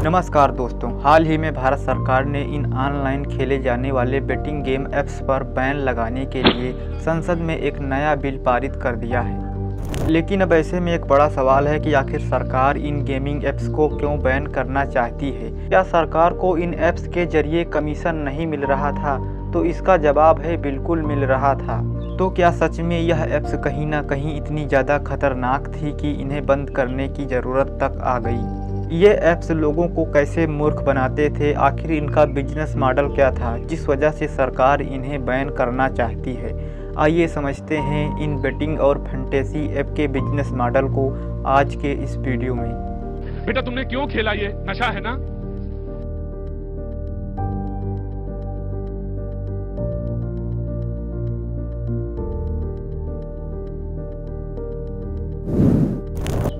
नमस्कार दोस्तों, हाल ही में भारत सरकार ने इन ऑनलाइन खेले जाने वाले बेटिंग गेम ऐप्स पर बैन लगाने के लिए संसद में एक नया बिल पारित कर दिया है। लेकिन अब ऐसे में एक बड़ा सवाल है कि आखिर सरकार इन गेमिंग ऐप्स को क्यों बैन करना चाहती है। क्या सरकार को इन ऐप्स के जरिए कमीशन नहीं मिल रहा था? तो इसका जवाब है बिल्कुल मिल रहा था। तो क्या सच में यह ऐप्स कहीं ना कहीं इतनी ज़्यादा खतरनाक थी कि इन्हें बंद करने की ज़रूरत तक आ गई? ये ऐप्स लोगों को कैसे मूर्ख बनाते थे? आखिर इनका बिजनेस मॉडल क्या था जिस वजह से सरकार इन्हें बैन करना चाहती है? आइए समझते हैं इन बेटिंग और फैंटेसी ऐप के बिजनेस मॉडल को आज के इस वीडियो में। बेटा तुमने क्यों खेला? ये नशा है ना?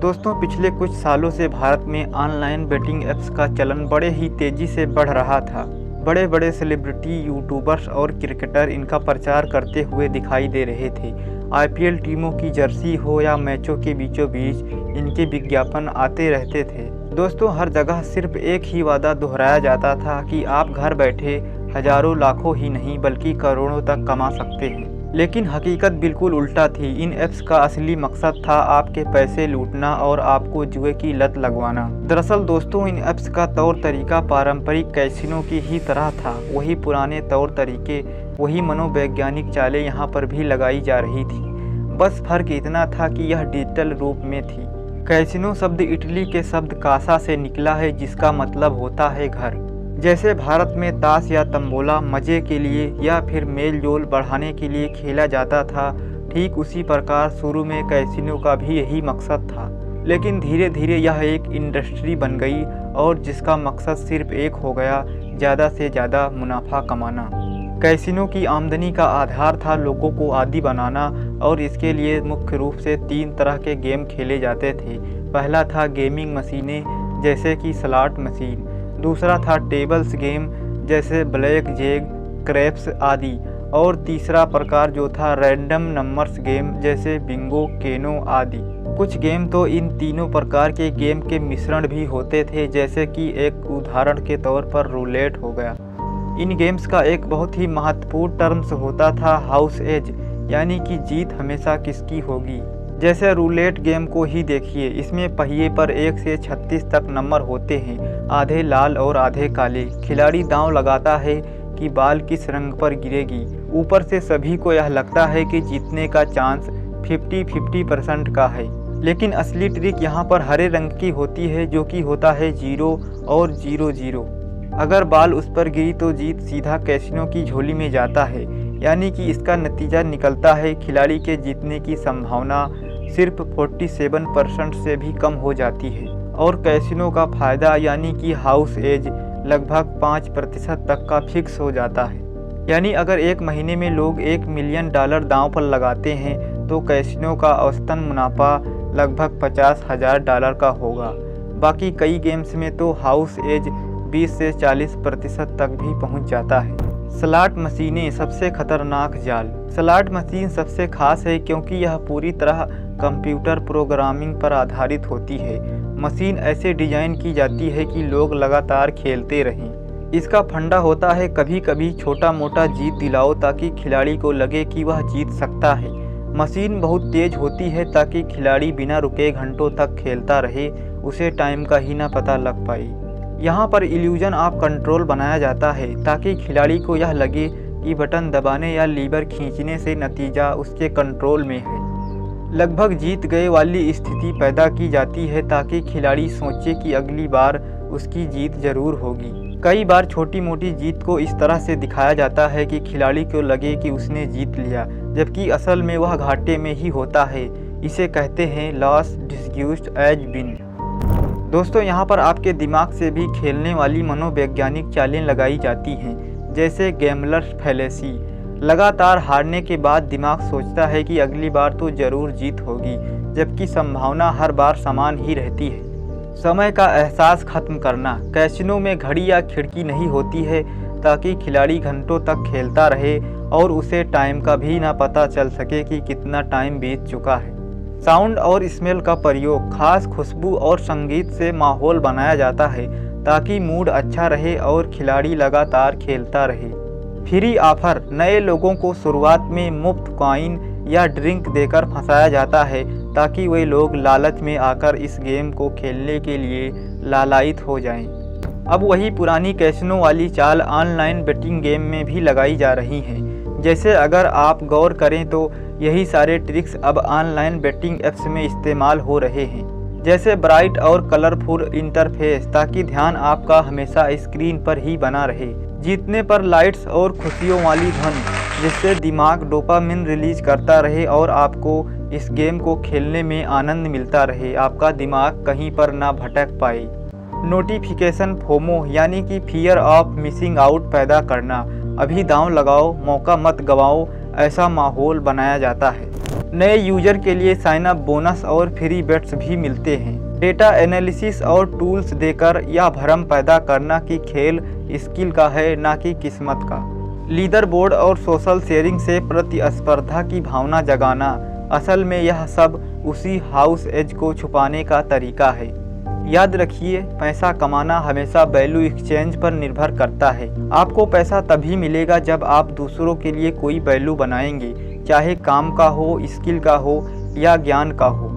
दोस्तों, पिछले कुछ सालों से भारत में ऑनलाइन बेटिंग ऐप्स का चलन बड़े ही तेज़ी से बढ़ रहा था। बड़े बड़े सेलिब्रिटी, यूट्यूबर्स और क्रिकेटर इनका प्रचार करते हुए दिखाई दे रहे थे। आईपीएल टीमों की जर्सी हो या मैचों के बीचों बीच इनके विज्ञापन आते रहते थे। दोस्तों, हर जगह सिर्फ एक ही वादा दोहराया जाता था कि आप घर बैठे हजारों लाखों ही नहीं बल्कि करोड़ों तक कमा सकते हैं। लेकिन हकीकत बिल्कुल उल्टा थी। इन ऐप्स का असली मकसद था आपके पैसे लूटना और आपको जुए की लत लगवाना। दरअसल दोस्तों, इन ऐप्स का तौर तरीका पारंपरिक कैसीनो की ही तरह था। वही पुराने तौर तरीके, वही मनोवैज्ञानिक चालें यहाँ पर भी लगाई जा रही थी। बस फर्क इतना था कि यह डिजिटल रूप में थी। कैसीनो शब्द इटली के शब्द कासा से निकला है, जिसका मतलब होता है घर। जैसे भारत में ताश या तंबोला मज़े के लिए या फिर मेल जोल बढ़ाने के लिए खेला जाता था, ठीक उसी प्रकार शुरू में कैसीनो का भी यही मकसद था। लेकिन धीरे धीरे यह एक इंडस्ट्री बन गई और जिसका मकसद सिर्फ एक हो गया, ज़्यादा से ज़्यादा मुनाफा कमाना। कैसीनो की आमदनी का आधार था लोगों को आदी बनाना और इसके लिए मुख्य रूप से 3 तरह के गेम खेले जाते थे। पहला था गेमिंग मशीनें जैसे कि स्लॉट मशीन, दूसरा था टेबल्स गेम जैसे ब्लैक जैक, क्रेप्स आदि, और तीसरा प्रकार जो था रैंडम नंबर्स गेम जैसे बिंगो, केनो आदि। कुछ गेम तो इन तीनों प्रकार के गेम के मिश्रण भी होते थे, जैसे कि एक उदाहरण के तौर पर रूलेट हो गया। इन गेम्स का एक बहुत ही महत्वपूर्ण टर्म्स होता था हाउस एज, यानी कि जीत हमेशा किसकी होगी। जैसे रूलेट गेम को ही देखिए, इसमें पहिए पर 1 से 36 तक नंबर होते हैं, आधे लाल और आधे काले। खिलाड़ी दांव लगाता है कि बाल किस रंग पर गिरेगी। ऊपर से सभी को यह लगता है कि जीतने का चांस 50-50% का है। लेकिन असली ट्रिक यहाँ पर हरे रंग की होती है, जो कि होता है 0 और 0-0। अगर बाल उस पर गिरी तो जीत सीधा कैसीनो की झोली में जाता है। यानी कि इसका नतीजा निकलता है खिलाड़ी के जीतने की संभावना सिर्फ 47% से भी कम हो जाती है और कैसीनो का फायदा यानी कि हाउस एज लगभग 5% तक का फिक्स हो जाता है। यानी अगर एक महीने में लोग $1 मिलियन दांव पर लगाते हैं तो कैसीनो का औसतन मुनाफा लगभग $50,000 का होगा। बाकी कई गेम्स में तो हाउस एज 20 से 40% तक भी पहुंच जाता है। स्लॉट मशीनें सबसे खतरनाक जाल। स्लॉट मशीन सबसे खास है क्योंकि यह पूरी तरह कंप्यूटर प्रोग्रामिंग पर आधारित होती है। मशीन ऐसे डिजाइन की जाती है कि लोग लगातार खेलते रहें। इसका फंडा होता है कभी कभी छोटा मोटा जीत दिलाओ ताकि खिलाड़ी को लगे कि वह जीत सकता है। मशीन बहुत तेज होती है ताकि खिलाड़ी बिना रुके घंटों तक खेलता रहे, उसे टाइम का ही ना पता लग पाए। यहाँ पर इल्यूजन ऑफ कंट्रोल बनाया जाता है ताकि खिलाड़ी को यह लगे कि बटन दबाने या लीवर खींचने से नतीजा उसके कंट्रोल में है। लगभग जीत गए वाली स्थिति पैदा की जाती है ताकि खिलाड़ी सोचे कि अगली बार उसकी जीत जरूर होगी। कई बार छोटी मोटी जीत को इस तरह से दिखाया जाता है कि खिलाड़ी को लगे कि उसने जीत लिया, जबकि असल में वह घाटे में ही होता है। इसे कहते हैं लॉस डिस्ग्यूस्ड एज विन। दोस्तों, यहाँ पर आपके दिमाग से भी खेलने वाली मनोवैज्ञानिक चालें लगाई जाती हैं, जैसे गैम्बलर्स फैलेसी। लगातार हारने के बाद दिमाग सोचता है कि अगली बार तो ज़रूर जीत होगी, जबकि संभावना हर बार समान ही रहती है। समय का एहसास खत्म करना। कैसीनो में घड़ी या खिड़की नहीं होती है ताकि खिलाड़ी घंटों तक खेलता रहे और उसे टाइम का भी ना पता चल सके कि कितना टाइम बीत चुका है। साउंड और स्मेल का प्रयोग, खास खुशबू और संगीत से माहौल बनाया जाता है ताकि मूड अच्छा रहे और खिलाड़ी लगातार खेलता रहे। फ्री ऑफर: नए लोगों को शुरुआत में मुफ्त कॉइन या ड्रिंक देकर फंसाया जाता है ताकि वे लोग लालच में आकर इस गेम को खेलने के लिए लालायित हो जाएं। अब वही पुरानी कैसीनो वाली चाल ऑनलाइन बेटिंग गेम में भी लगाई जा रही हैं। जैसे अगर आप गौर करें तो यही सारे ट्रिक्स अब ऑनलाइन बेटिंग ऐप्स में इस्तेमाल हो रहे हैं। जैसे ब्राइट और कलरफुल इंटरफेस ताकि ध्यान आपका हमेशा स्क्रीन पर ही बना रहे, जीतने पर लाइट्स और खुशियों वाली धुन जिससे दिमाग डोपामिन रिलीज करता रहे और आपको इस गेम को खेलने में आनंद मिलता रहे, आपका दिमाग कहीं पर ना भटक पाए। नोटिफिकेशन फोमो यानी कि फियर ऑफ मिसिंग आउट पैदा करना, अभी दांव लगाओ मौका मत गवाओ, ऐसा माहौल बनाया जाता है। नए यूजर के लिए साइन अप बोनस और फ्री बेट्स भी मिलते हैं। डेटा एनालिसिस और टूल्स देकर यह भ्रम पैदा करना कि खेल स्किल का है ना कि किस्मत का। लीडर बोर्ड और सोशल शेयरिंग से प्रतिस्पर्धा की भावना जगाना, असल में यह सब उसी हाउस एज को छुपाने का तरीका है। याद रखिए, पैसा कमाना हमेशा वैल्यू एक्सचेंज पर निर्भर करता है। आपको पैसा तभी मिलेगा जब आप दूसरों के लिए कोई वैल्यू बनाएंगे, चाहे काम का हो, स्किल का हो या ज्ञान का हो।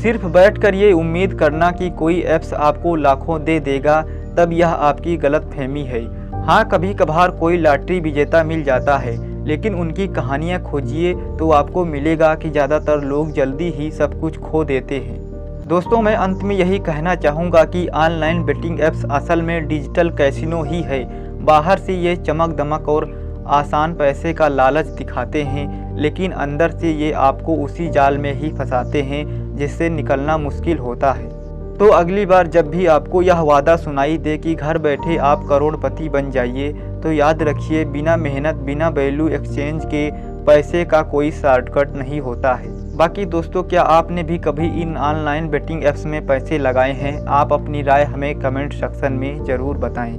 सिर्फ बैठकर ये उम्मीद करना कि कोई ऐप्स आपको लाखों दे देगा, तब यह आपकी गलतफहमी है। हाँ, कभी कभार कोई लॉटरी विजेता मिल जाता है, लेकिन उनकी कहानियाँ खोजिए तो आपको मिलेगा कि ज़्यादातर लोग जल्दी ही सब कुछ खो देते हैं। दोस्तों, मैं अंत में यही कहना चाहूँगा कि ऑनलाइन बेटिंग ऐप्स असल में डिजिटल कैसीनो ही है। बाहर से ये चमक दमक और आसान पैसे का लालच दिखाते हैं, लेकिन अंदर से ये आपको उसी जाल में ही फंसाते हैं जिससे निकलना मुश्किल होता है। तो अगली बार जब भी आपको यह वादा सुनाई दे कि घर बैठे आप करोड़पति बन जाइए, तो याद रखिए, बिना मेहनत बिना वैल्यू एक्सचेंज के पैसे का कोई शॉर्टकट नहीं होता है। बाकी दोस्तों, क्या आपने भी कभी इन ऑनलाइन बेटिंग ऐप्स में पैसे लगाए हैं? आप अपनी राय हमें कमेंट सेक्शन में ज़रूर बताएं।